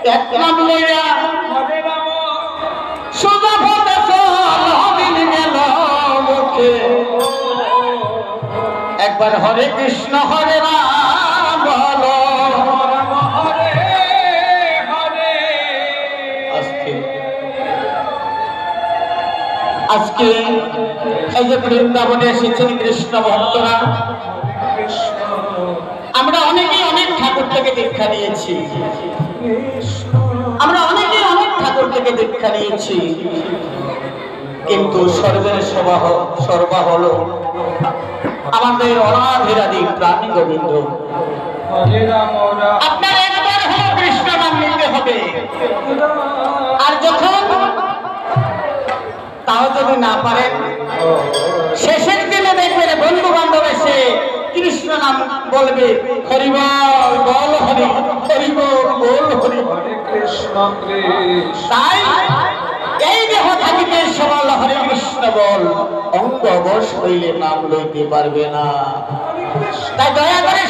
এক নাম লইয়া সোজা পথে চল হবিল গেল মুখে একবার হরে কৃষ্ণ হরে রাম বলো আজকে এই যে বৃন্দাবনে এসেছেন কৃষ্ণ ভক্তরা আমরা অনেকেই অনেক ঠাকুর থেকে দীক্ষা নিয়েছি কিন্তু সর্বের সর্বা হলো আমাদের অনাধিরাদি প্রাণী গোবিন্দ আপনার একবার হলো কৃষ্ণ নাম নিতে হবে আর যখন তাও যদি না পারেন শেষের দিনে দেখবেন বন্ধু বান্ধব এসে কৃষ্ণ নাম বলবে হরি বল বল হরি হরি বল বল হরি কৃষ্ণ তাই এই দেহ থাকিতে সবাল হরে কৃষ্ণ বল অঙ্গ অবশ হইলে নাম লইতে পারবে না তাই দয়া করে